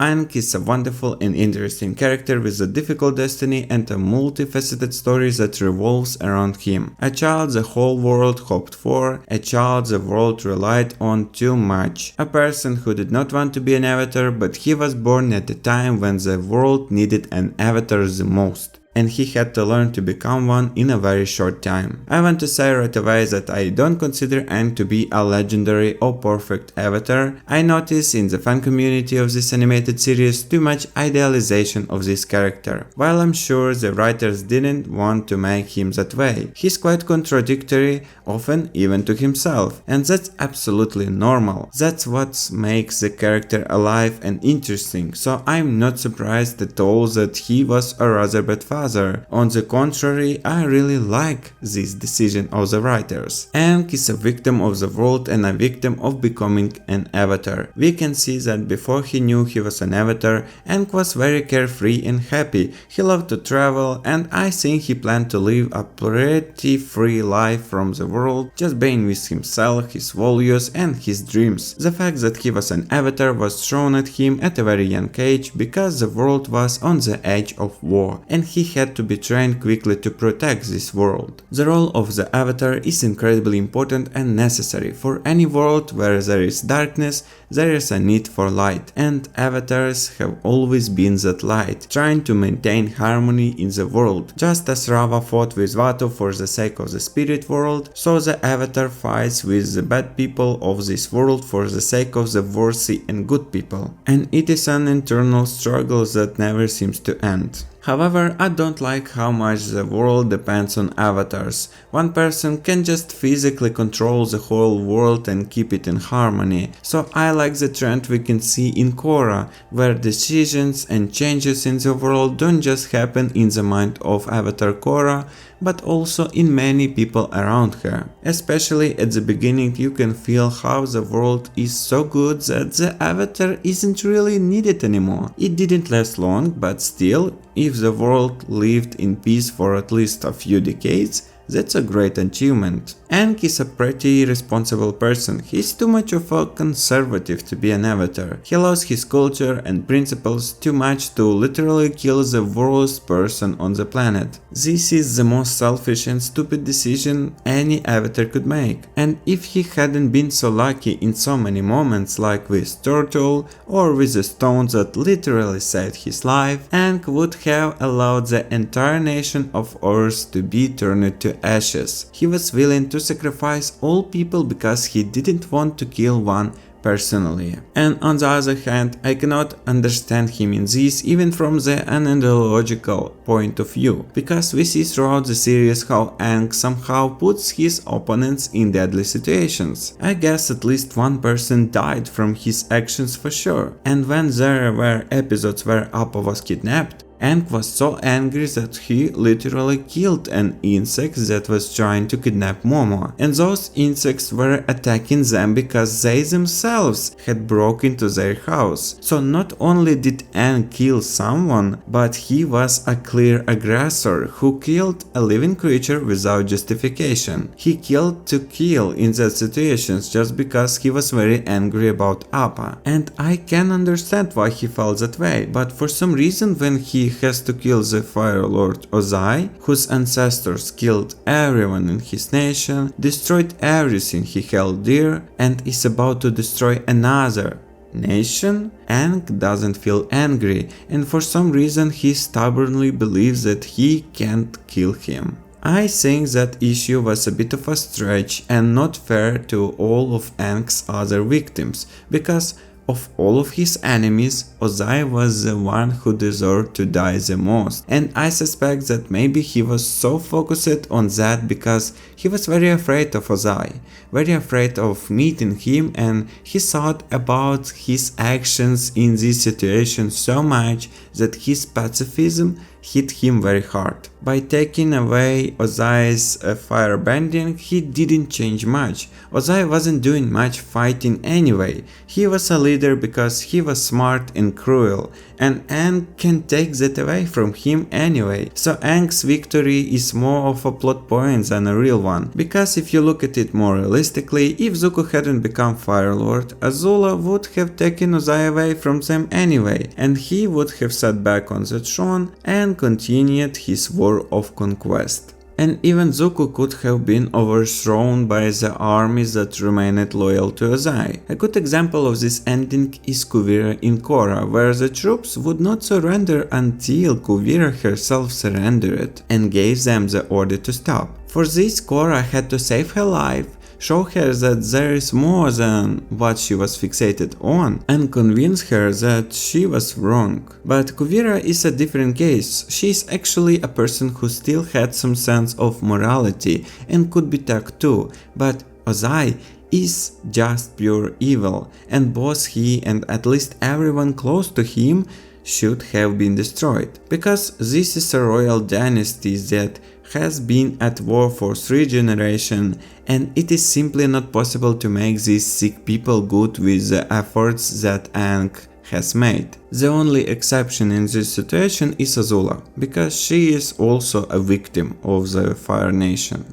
Aang is a wonderful and interesting character with a difficult destiny and a multifaceted story that revolves around him. A child the whole world hoped for, a child the world relied on too much, a person who did not want to be an avatar, but he was born at a time when the world needed an avatar the most, and he had to learn to become one in a very short time. I want to say right away that I don't consider Aang to be a legendary or perfect avatar. I notice in the fan community of this animated series too much idealization of this character. While I'm sure the writers didn't want to make him that way, he's quite contradictory, often even to himself, and that's absolutely normal. That's what makes the character alive and interesting, so I'm not surprised at all that he was a rather bad father. On the contrary, I really like this decision of the writers. Aang is a victim of the world and a victim of becoming an avatar. We can see that before he knew he was an avatar, Aang was very carefree and happy. He loved to travel, and I think he planned to live a pretty free life from the world, just being with himself, his values and his dreams. The fact that he was an avatar was thrown at him at a very young age because the world was on the edge of war, and he had to be trained quickly to protect this world. The role of the avatar is incredibly important and necessary. For any world where there is darkness, there is a need for light, and avatars have always been that light, trying to maintain harmony in the world. Just as Rava fought with Vatu for the sake of the spirit world, so the avatar fights with the bad people of this world for the sake of the worthy and good people. And it is an internal struggle that never seems to end. However, I don't like how much the world depends on avatars. One person can just physically control the whole world and keep it in harmony. So I like the trend we can see in Korra, where decisions and changes in the world don't just happen in the mind of Avatar Korra, but also in many people around her. Especially at the beginning, you can feel how the world is so good that the avatar isn't really needed anymore. It didn't last long, but still, if the world lived in peace for at least a few decades, that's a great achievement. Aang is a pretty responsible person. He's too much of a conservative to be an avatar. He loves his culture and principles too much to literally kill the worst person on the planet. This is the most selfish and stupid decision any avatar could make. And if he hadn't been so lucky in so many moments, like with Turtle or with the stone that literally saved his life, Aang would have allowed the entire nation of Earth to be turned to ashes. He was willing to sacrifice all people because he didn't want to kill one personally. And on the other hand, I cannot understand him in this even from the analogical point of view, because we see throughout the series how Aang somehow puts his opponents in deadly situations. I guess at least one person died from his actions for sure. And when there were episodes where Appa was kidnapped, Aang was so angry that he literally killed an insect that was trying to kidnap Momo, and those insects were attacking them because they themselves had broken into their house. So not only did Aang kill someone, but he was a clear aggressor who killed a living creature without justification. He killed to kill in that situations just because he was very angry about Appa. And I can understand why he felt that way, but for some reason when he has to kill the Fire Lord Ozai, whose ancestors killed everyone in his nation, destroyed everything he held dear, and is about to destroy another nation, Aang doesn't feel angry, and for some reason he stubbornly believes that he can't kill him. I think that issue was a bit of a stretch and not fair to all of Aang's other victims, because of all of his enemies, Ozai was the one who deserved to die the most, and I suspect that maybe he was so focused on that because he was very afraid of Ozai, very afraid of meeting him, and he thought about his actions in this situation so much that his pacifism hit him very hard. By taking away Ozai's firebending, he didn't change much. Ozai wasn't doing much fighting anyway. He was a leader because he was smart and cruel, and Aang can take that away from him anyway. So Aang's victory is more of a plot point than a real one, because if you look at it more realistically, if Zuko hadn't become Fire Lord, Azula would have taken Ozai away from them anyway, and he would have sat back on the throne and continued his war of conquest. And even Zuko could have been overthrown by the armies that remained loyal to Ozai. A good example of this ending is Kuvira in Korra, where the troops would not surrender until Kuvira herself surrendered and gave them the order to stop. For this, Korra had to save her life, show her that there is more than what she was fixated on, and convince her that she was wrong. But Kuvira is a different case. She is actually a person who still had some sense of morality and could be tough too, but Ozai is just pure evil, and both he and at least everyone close to him should have been destroyed, because this is a royal dynasty that has been at war for 3 generations, and it is simply not possible to make these sick people good with the efforts that Aang has made. The only exception in this situation is Azula, because she is also a victim of the Fire Nation.